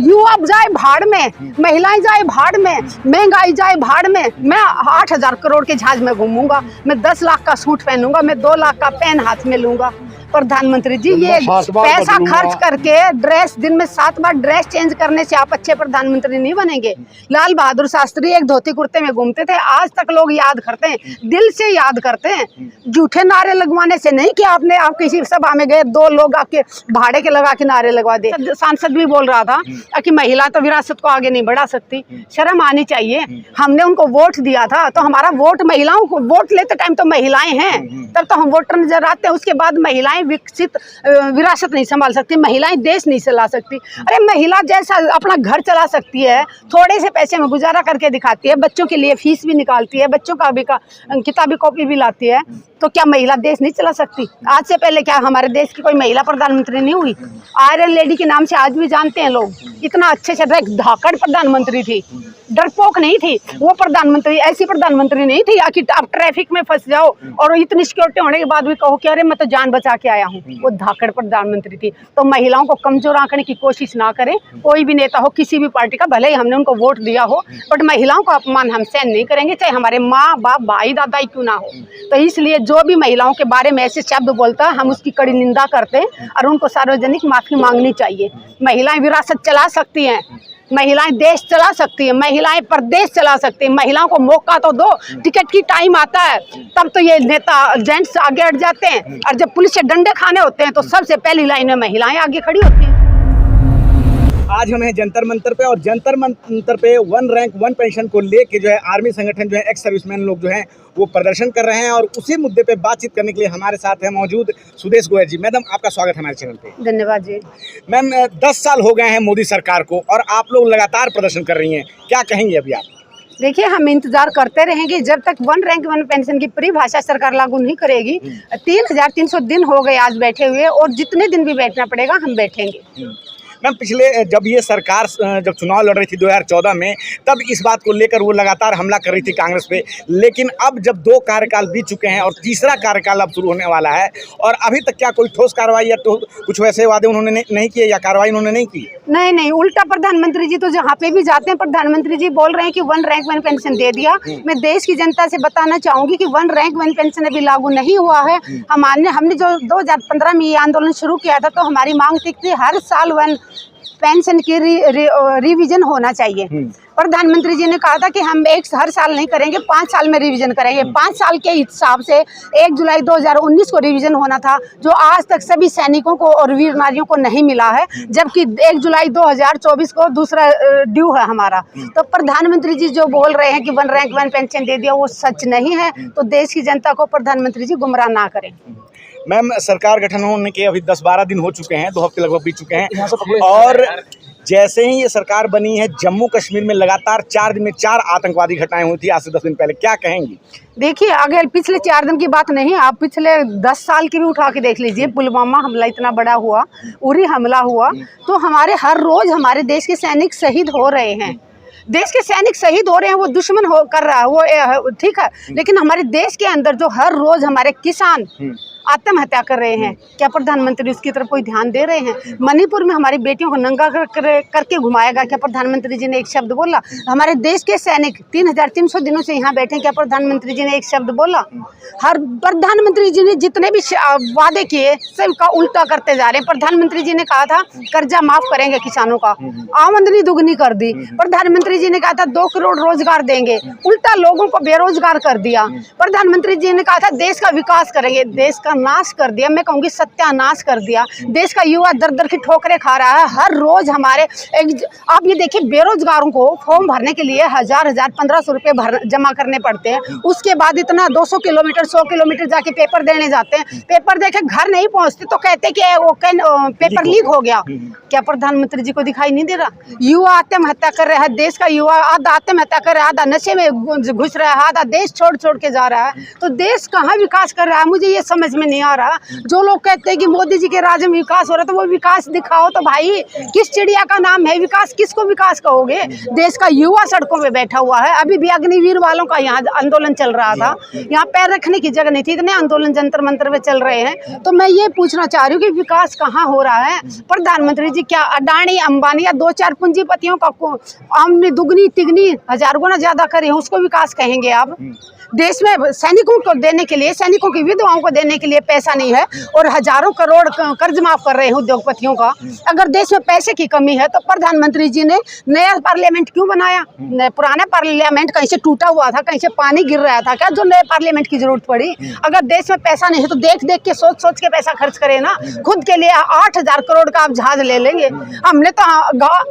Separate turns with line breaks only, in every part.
युवा जाए भाड़ में, महिलाएं जाए भाड़ में, महंगाई जाए भाड़ में। मैं 8,000 करोड़ के जहाज में घूमूंगा, मैं 10 लाख का सूट पहनूंगा, मैं 2 लाख का पेन हाथ में लूंगा। प्रधानमंत्री जी ये पैसा खर्च करके ड्रेस दिन में 7 बार ड्रेस चेंज करने से आप अच्छे प्रधानमंत्री नहीं बनेंगे। लाल बहादुर शास्त्री एक धोती कुर्ते में घूमते थे, आज तक लोग याद करते हैं, दिल से याद करते हैं। झूठे नारे लगवाने से नहीं कि आप किसी सभा में गए 2 लोग आपके भाड़े के लगा के नारे लगवा दे। सांसद भी बोल रहा था कि महिला तो विरासत को आगे नहीं बढ़ा सकती, शर्म आनी चाहिए। हमने उनको वोट दिया था तो हमारा वोट महिलाओं को, वोट लेते टाइम तो महिलाएं हैं, तब तो हम वोटर नजर आते हैं। उसके बाद महिलाएं विकसित विरासत नहीं संभाल सकती, महिलाएं देश नहीं चला सकती। अरे महिला जैसा अपना घर चला सकती है, थोड़े से पैसे में गुजारा करके दिखाती है, बच्चों के लिए फीस भी निकालती है, बच्चों का भी किताबी कॉपी भी लाती है, तो क्या महिला देश नहीं चला सकती? आज से पहले क्या हमारे देश की कोई महिला प्रधानमंत्री नहीं हुई? आयरन लेडी के नाम से आज भी जानते हैं लोग। इतना अच्छे से धाकड़ प्रधानमंत्री थी, डरपोक नहीं थी वो प्रधानमंत्री। ऐसी प्रधानमंत्री नहीं थी कि आप ट्रैफिक में फंस जाओ और इतनी सिक्योरिटी होने के बाद भी कहो कि अरे मैं तो जान बचा के आया हूँ। वो धाकड़ प्रधानमंत्री थी। तो महिलाओं को कमजोर आंकने की कोशिश ना करें, कोई भी नेता हो किसी भी पार्टी का, भले ही हमने उनको वोट दिया हो, बट महिलाओं का अपमान हम सहन नहीं करेंगे, चाहे हमारे माँ बाप भाई दादा ही क्यों ना हो। तो इसलिए जो भी महिलाओं के बारे में ऐसे शब्द बोलता है, हम उसकी कड़ी निंदा करते हैं और उनको सार्वजनिक माफी मांगनी चाहिए। महिलाएं विरासत चला सकती हैं, महिलाएं देश चला सकती है, महिलाएं प्रदेश चला सकती है। महिलाओं को मौका तो दो, टिकट की टाइम आता है तब तो ये नेता जेंट्स आगे हट जाते हैं, और जब पुलिस से डंडे खाने होते हैं तो सबसे पहली लाइन में महिलाएं आगे खड़ी होती हैं।
आज हम हैं जंतर मंतर पे, और जंतर मंतर पे 1 रैंक 1 पेंशन को लेके जो है आर्मी संगठन जो है एक्स सर्विसमैन लोग जो हैं वो प्रदर्शन कर रहे हैं, और उसी मुद्दे पे बातचीत करने के लिए हमारे साथ है मौजूद सुदेश गोयल जी। मैडम आपका स्वागत है हमारे चैनल पे।
धन्यवाद जी।
मैम 10 साल हो गए हैं मोदी सरकार को और आप लोग लगातार प्रदर्शन कर रही हैं, क्या कहेंगे अभी आप?
देखिए, हम इंतजार करते रहेंगे जब तक 1 रैंक 1 पेंशन की परिभाषा सरकार लागू नहीं करेगी। 3,300 दिन हो गए आज बैठे हुए, और जितने दिन भी बैठना पड़ेगा हम बैठेंगे।
मैम पिछले जब ये सरकार जब चुनाव लड़ रही थी 2014 में, तब इस बात को लेकर वो लगातार हमला कर रही थी कांग्रेस पे, लेकिन अब जब 2 कार्यकाल बीत चुके हैं और तीसरा कार्यकाल अब शुरू होने वाला है, और अभी तक क्या कोई ठोस कार्रवाई या तो कुछ वैसे वादे उन्होंने नहीं किए या कार्रवाई उन्होंने नहीं की?
नहीं, उल्टा प्रधानमंत्री जी तो जहाँ पे भी जाते हैं, प्रधानमंत्री जी बोल रहे हैं कि 1 रैंक 1 पेंशन दे दिया। मैं देश की जनता से बताना चाहूंगी कि 1 रैंक 1 पेंशन अभी लागू नहीं हुआ है। हमने जो 2015 में ये आंदोलन शुरू किया था, तो हमारी मांग थी कि हर साल 1 पेंशन की रिवीजन होना चाहिए। प्रधानमंत्री जी ने कहा था कि हम हर साल नहीं करेंगे, 5 साल में रिवीजन करेंगे। 5 साल के हिसाब से 1 जुलाई 2019 को रिवीजन होना था, जो आज तक सभी सैनिकों को और वीर नारियों को नहीं मिला है, जबकि 1 जुलाई 2024 को दूसरा ड्यू है हमारा। तो प्रधानमंत्री जी जो बोल रहे हैं कि 1 रैंक 1 पेंशन दे दिया, वो सच नहीं है। तो देश की जनता को प्रधानमंत्री जी गुमराह ना करें।
मैम सरकार गठन होने के अभी 10-12 दिन हो चुके हैं, 2 हफ्ते लगभग बीत चुके हैं, और जैसे ही ये सरकार बनी है, जम्मू कश्मीर में लगातार 4 दिन में 4 आतंकवादी घटनाएं हुई थी आज से 10 दिन पहले, क्या कहेंगी?
देखिए, अगर पिछले 4 दिन की बात नहीं, आप पिछले 10 साल की भी उठा के देख लीजिए। पुलवामा हमला इतना बड़ा हुआ, उरी हमला हुआ, तो हमारे हर रोज हमारे देश के सैनिक शहीद हो रहे हैं। देश के सैनिक शहीद हो रहे हैं, वो दुश्मन कर रहा है, वो ठीक है, लेकिन हमारे देश के अंदर जो हर रोज हमारे किसान आत्महत्या कर रहे हैं, क्या प्रधानमंत्री उसकी तरफ कोई ध्यान दे रहे हैं? मणिपुर में हमारी बेटियों को नंगा करके घुमाएगा, क्या प्रधानमंत्री जी ने एक शब्द बोला? हमारे देश के सैनिक 3,300 दिनों से यहाँ बैठे, क्या प्रधानमंत्री जी ने एक शब्द बोला? हर प्रधानमंत्री जी ने जितने भी वादे किए सबका उल्टा करते जा रहे हैं। प्रधानमंत्री जी ने कहा था कर्जा माफ करेंगे किसानों का, आमदनी दुगनी कर दी। प्रधानमंत्री जी ने कहा था 2 करोड़ रोजगार देंगे, उल्टा लोगों को बेरोजगार कर दिया। प्रधानमंत्री जी ने कहा था देश का विकास करेंगे, देश का नाश कर दिया। मैं कहूंगी सत्यानाश कर दिया। देश का युवा दर दर की ठोकरें खा रहा है। हर रोज हमारे आप ये देखिए, बेरोजगारों को फॉर्म भरने के लिए 1,500 रुपये जमा करने पड़ते हैं। उसके बाद इतना 200 किलोमीटर 100 किलोमीटर जाके पेपर देने जाते हैं। पेपर देके घर नहीं पहुंचते तो कहते कि वो पेपर लीक हो गया। क्या प्रधानमंत्री जी को दिखाई नहीं दे रहा? युवा आत्महत्या कर रहा है, देश का युवा आधा आत्महत्या कर रहा है, आधा नशे में घुस रहा है, आधा देश छोड़ के जा रहा है। तो देश कहाँ विकास कर रहा है, मुझे ये समझ में नहीं आ रहा। जो लोग कहते हैं कि मोदी जी के राज में विकास हो रहा है, तो वो विकास दिखाओ तो भाई। किस चिड़िया का नाम है विकास? किसको विकास कहोगे? देश का युवा सड़कों पे बैठा हुआ है। अभी भी अग्निवीर वालों का यहाँ आंदोलन चल रहा था, यहाँ पैर रखने की जगह नहीं थी, इतने आंदोलन जंतर मंतर पे चल रहे हैं। तो मैं ये पूछना चाह रही हूँ कि विकास कहाँ हो रहा है? प्रधानमंत्री जी क्या अडानी अंबानी या 2-4 पूंजीपतियों का आमने दुगनी तिगनी 1000 गुना ज्यादा करे उसको विकास कहेंगे आप? देश में सैनिकों को देने के लिए, सैनिकों की विधवाओं को देने के लिए पैसा नहीं है और हजारों करोड़ कर्ज माफ कर रहे हैं उद्योगपतियों का। अगर देश में पैसे की कमी है तो प्रधानमंत्री जी ने नया पार्लियामेंट क्यों बनाया? पुराना पार्लियामेंट कहीं से टूटा हुआ था, कहीं से पानी गिर रहा था क्या जो नए पार्लियामेंट की जरूरत पड़ी? अगर देश में पैसा नहीं है तो देख देख के सोच सोच के पैसा खर्च करे ना। खुद के लिए 8000 करोड़ का आप जहाज ले लेंगे। हमने तो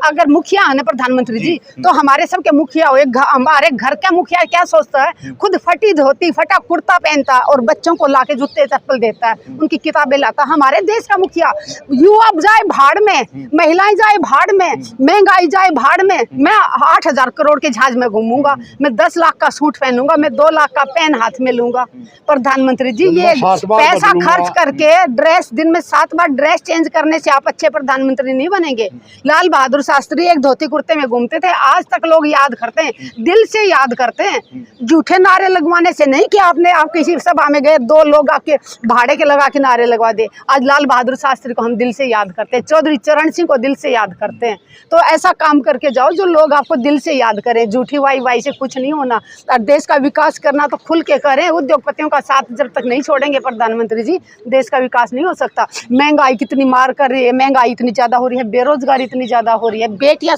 अगर मुखिया है ना प्रधानमंत्री जी, तो हमारे सबके मुखिया हो। हमारे घर का मुखिया क्या सोचता है? खुद फटी धोती फटा कुर्ता पहनता और बच्चों को लाके जूते चप्पल देता है, उनकी किताबें लाता। हमारे देश का मुखिया युवा जाए भाड़ में, महिलाएं जाए भाड़ में, महंगाई जाए भाड़ में, मैं 8000 करोड़ के जहाज में घूमूंगा, मैं 10 लाख का सूट पहनूंगा, मैं 2 लाख का पेन हाथ में लूंगा। प्रधानमंत्री जी ये पैसा खर्च करके ड्रेस दिन में 7 बार ड्रेस चेंज करने से आप अच्छे प्रधानमंत्री नहीं बनेंगे। लाल बहादुर शास्त्री एक धोती कुर्ते में घूमते थे, आज तक लोग याद करते हैं, दिल से याद करते हैं। झूठे नारे लगवाने से नहीं कि आप किसी सभा में गए 2 लोग आपके भाड़े के लगा के नारे लगवा दे। आज लाल बहादुर शास्त्री को हम दिल से याद करते हैं, चौधरी चरण सिंह को दिल से याद करते हैं। तो ऐसा काम करके जाओ जो लोग आपको दिल से याद करें। झूठी वाई से कुछ नहीं होना। और देश का विकास करना तो खुल के करें। उद्योगपतियों का साथ जब तक नहीं छोड़ेंगे प्रधानमंत्री जी, देश का विकास नहीं हो सकता। महंगाई कितनी मार कर रही है, महंगाई इतनी ज्यादा हो रही है, बेरोजगारी इतनी ज्यादा हो रही है, बेटियां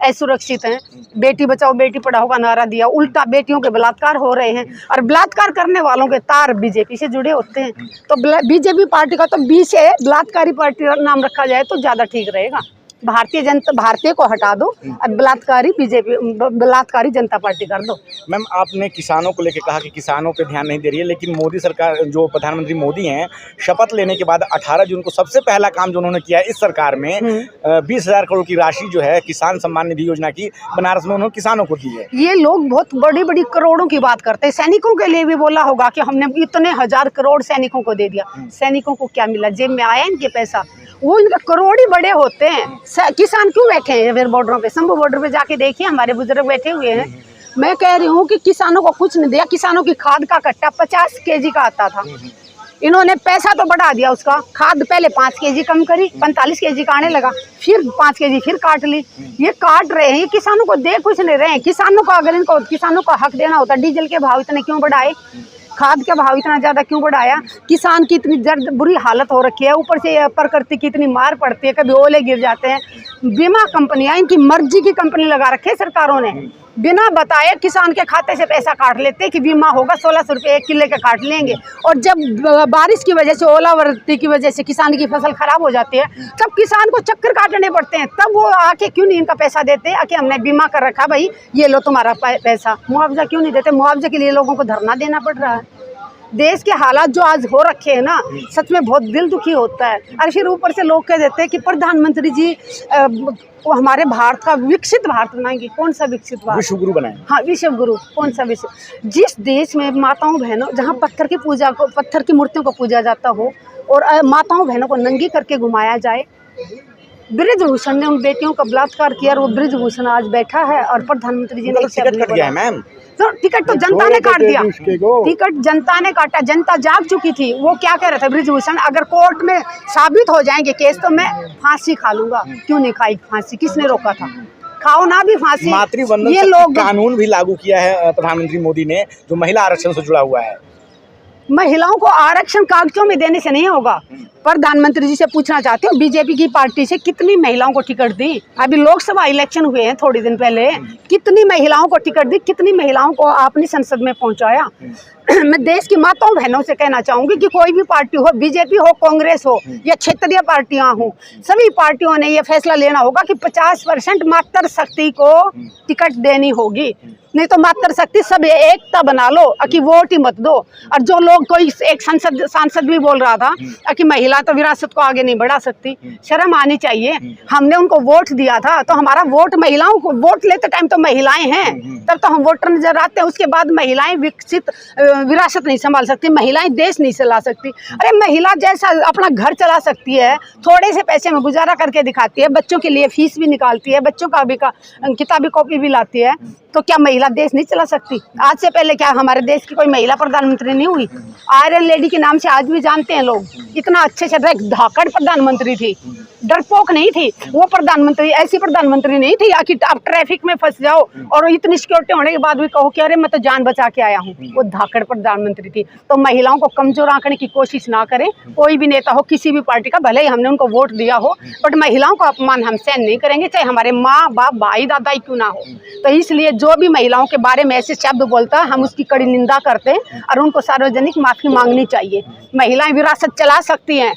असुरक्षित हैं। बेटी बचाओ बेटी पढ़ाओ का नारा दिया, उल्टा बेटियों के बलात्कार हो रहे हैं और बलात्कार करने वालों के तार बीजेपी से जुड़े होते हैं। तो बीजेपी पार्टी का तो बी से बलात्कारी पार्टी नाम रखा जाए तो ज्यादा ठीक रहेगा। भारतीय को हटा दो और बलात्कारी जनता पार्टी कर दो।
मैम आपने किसानों को लेकर कहा कि किसानों पे ध्यान नहीं दे रही है, लेकिन मोदी सरकार जो प्रधानमंत्री मोदी हैं, शपथ लेने के बाद 18 जून को सबसे पहला काम जो उन्होंने किया है इस सरकार में 20,000 करोड़ की राशि जो है किसान सम्मान निधि योजना की बनारस में उन्होंने किसानों को दी है।
ये लोग बहुत बड़ी बड़ी करोड़ों की बात करते हैं। सैनिकों के लिए भी बोला होगा कि हमने इतने 1000 करोड़ सैनिकों को दे दिया। सैनिकों को क्या मिला? जेब में आया इनके पैसा? वो इनके करोड़ ही बड़े होते हैं। किसान क्यों बैठे हैं फिर बॉर्डरों पे? शंभू बॉर्डर पे जाके देखिए, हमारे बुजुर्ग बैठे हुए हैं। मैं कह रही हूँ कि किसानों को कुछ नहीं दिया। किसानों की खाद का कट्टा 50 केजी का आता था, इन्होंने पैसा तो बढ़ा दिया उसका। खाद पहले 5 केजी कम करी, 45 केजी का आने लगा, फिर 5 केजी फिर काट ली। ये काट रहे हैं, किसानों को दे कुछ नहीं रहे हैं। किसानों को अगर इनको किसानों का हक देना होता, डीजल के भाव इतने क्यों बढ़ाए? खाद के भाव इतना ज्यादा क्यों बढ़ाया? किसान की इतनी बुरी हालत हो रखी है, ऊपर से प्रकृति की इतनी मार पड़ती है, कभी ओले गिर जाते हैं। बीमा कंपनियां, इनकी मर्जी की कंपनी लगा रखे है सरकारों ने, बिना बताए किसान के खाते से पैसा काट लेते हैं कि बीमा होगा 1600 रुपये 1 किले का काट लेंगे। और जब बारिश की वजह से, ओलावृष्टि की वजह से किसान की फसल खराब हो जाती है, तब किसान को चक्कर काटने पड़ते हैं। तब वो आके क्यों नहीं इनका पैसा देते? आके हमने बीमा कर रखा भाई, ये लो तुम्हारा पैसा। मुआवजा क्यों नहीं देते? मुआवजे के लिए लोगों को धरना देना पड़ रहा है। देश के हालात जो आज हो रखे हैं ना, सच में बहुत दिल दुखी होता है। और फिर ऊपर से लोग कह देते हैं कि प्रधानमंत्री जी वो हमारे भारत का विकसित भारत बनाएंगे। कौन सा विकसित भारत?
विश्व गुरु बनाए।
हाँ, विश्व गुरु। कौन सा विश्व? जिस देश में माताओं बहनों, जहाँ पत्थर की मूर्तियों को पूजा जाता हो और माताओं बहनों को नंगी करके घुमाया जाए। बृजभूषण ने उन बेटियों का बलात्कार किया और वो बृजभूषण आज बैठा है और प्रधानमंत्री जी ने
टिकट कट गया है मैम।
तो टिकट तो जनता ने काट दिया, टिकट जनता ने काटा। जनता जाग चुकी थी। वो क्या कह रहे थे बृजभूषण, अगर कोर्ट में साबित हो जाएंगे केस तो मैं फांसी खा लूंगा। क्यों नहीं खाई फांसी? किसने रोका था? खाओ ना भी फांसी।
मातृवंदन
ये लोग
कानून भी लागू किया है प्रधानमंत्री मोदी ने, जो महिला आरक्षण से जुड़ा हुआ है।
महिलाओं को आरक्षण कागजों में देने से नहीं होगा। प्रधानमंत्री जी से पूछना चाहते हो, बीजेपी की पार्टी से कितनी महिलाओं को टिकट दी? अभी लोकसभा इलेक्शन हुए हैं थोड़ी दिन पहले, कितनी महिलाओं को टिकट दी? कितनी महिलाओं को आपने संसद में पहुंचाया? मैं देश की माताओं बहनों से कहना चाहूंगी कि कोई भी पार्टी हो, बीजेपी हो, कांग्रेस हो या क्षेत्रीय पार्टियां हो, सभी पार्टियों ने यह फैसला लेना होगा कि 50% मातृशक्ति को टिकट देनी होगी। नहीं तो मातृशक्ति सब एकता बना लो कि वोट ही मत दो। और जो लोग, कोई एक सांसद भी बोल रहा था कि महिला महिला तो विरासत को आगे नहीं बढ़ा सकती, शर्म आनी चाहिए। हमने उनको वोट दिया था तो हमारा वोट, महिलाओं को वोट लेते टाइम तो महिलाएं हैं, तब तो हम वोटर नजर आते हैं। उसके बाद महिलाएं विकसित विरासत नहीं संभाल सकती, महिलाएं देश नहीं चला सकती। अरे महिला जैसा अपना घर चला सकती है, थोड़े से पैसे में गुजारा करके दिखाती है, बच्चों के लिए फीस भी निकालती है, बच्चों का भी किताबी कॉपी भी लाती है, तो क्या महिला देश नहीं चला सकती? आज से पहले क्या हमारे देश की कोई महिला प्रधानमंत्री नहीं हुई? आयरन लेडी के नाम से आज भी जानते हैं लोग। इतना अच्छे से धाकड़ प्रधानमंत्री थी, डरपोक नहीं थी वो प्रधानमंत्री। ऐसी प्रधानमंत्री नहीं थी कि आप ट्रैफिक में फंस जाओ और इतनी सिक्योरिटी होने के बाद भी कहो कि अरे मैं तो जान बचा के आया हूँ। वो धाकड़ प्रधानमंत्री थी। तो महिलाओं को कमजोर आंकने की कोशिश ना करें, कोई भी नेता हो किसी भी पार्टी का, भले ही हमने उनको वोट दिया हो, बट महिलाओं का अपमान हम सहन नहीं करेंगे, चाहे हमारे माँ बाप भाई दादा ही क्यों ना हो। तो इसलिए जो भी महिलाओं के बारे में ऐसे शब्द बोलता है, हम उसकी कड़ी निंदा करते हैं और उनको सार्वजनिक माफी मांगनी चाहिए। महिलाएं विरासत चला सकती हैं,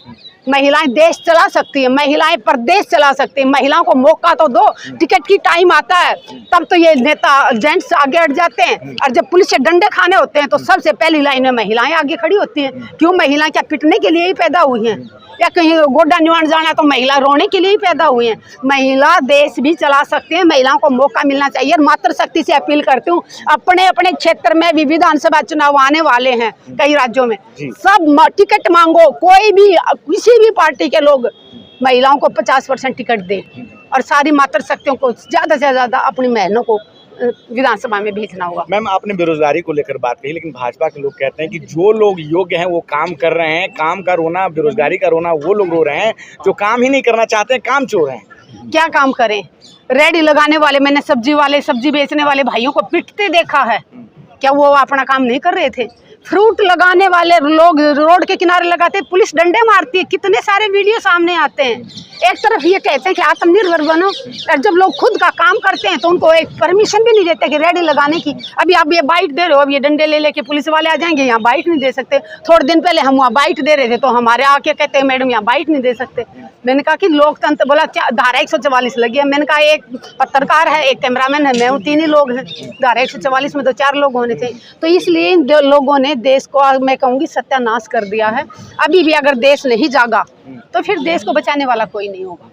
महिलाएं देश चला सकती है, महिलाएं प्रदेश चला सकती है। महिलाओं को मौका तो दो, टिकट की टाइम आता है तब तो ये नेता जेंट्स आगे हट जाते हैं, और जब पुलिस से डंडे खाने होते हैं तो सबसे पहली लाइन में महिलाएं आगे खड़ी होती हैं। क्यों? महिलाएं क्या पिटने के लिए ही पैदा हुई हैं, या कहीं गोड्डा निवाण जाना तो महिला रोने के लिए ही पैदा हुई हैं? महिला देश भी चला सकती है, महिलाओं को मौका मिलना चाहिए। और मातृशक्ति से अपील करती हूँ, अपने अपने क्षेत्र में भी विधानसभा चुनाव आने वाले हैं कई राज्यों में, सब टिकट मांगो, कोई भी किसी भी पार्टी के लोग महिलाओं को 50% टिकट दे, और सारी मातृशक्तियों को ज्यादा से ज्यादा अपनी बहनों को विधानसभा में भेजना होगा।
मैम, आपने बेरोजगारी को लेकर बात कही, लेकिन भाजपा के लोग कहते हैं कि जो लोग योग्य हैं वो काम कर रहे हैं, काम का रोना, बेरोजगारी का रोना वो लोग रो रहे हैं जो काम ही नहीं करना चाहते हैं, काम चोर हैं।
क्या काम करें? रेडी लगाने वाले, मैंने सब्जी वाले, सब्जी बेचने वाले भाइयों को पिटते देखा है, क्या वो अपना काम नहीं कर रहे थे? फ्रूट लगाने वाले लोग रोड के किनारे लगाते, पुलिस डंडे मारती है, कितने सारे वीडियो सामने आते हैं। एक तरफ ये कहते हैं कि आत्मनिर्भर बनो, और जब लोग खुद का काम करते हैं तो उनको एक परमिशन भी नहीं देते कि रेडी लगाने की। अभी आप ये बाइट दे रहे हो, अब ये डंडे ले लेके पुलिस वाले आ जाएंगे, यहाँ बाइट नहीं दे सकते। थोड़े दिन पहले हम वहाँ बाइट दे रहे थे तो हमारे आके कहते हैं मैडम यहाँ बाइट नहीं दे सकते। मैंने कहा कि लोकतंत्र, बोला धारा 144 लगी है। मैंने कहा एक पत्रकार है, एक कैमरामैन है, मैं हूँ, 3 ही लोग हैं, धारा 144 में तो 4 लोग होने चाहिए। तो इसलिए इन लोगों ने देश को, मैं कहूँगी, सत्यानाश कर दिया है। अभी भी अगर देश नहीं जागा तो फिर देश को बचाने वाला कोई नहीं होगा।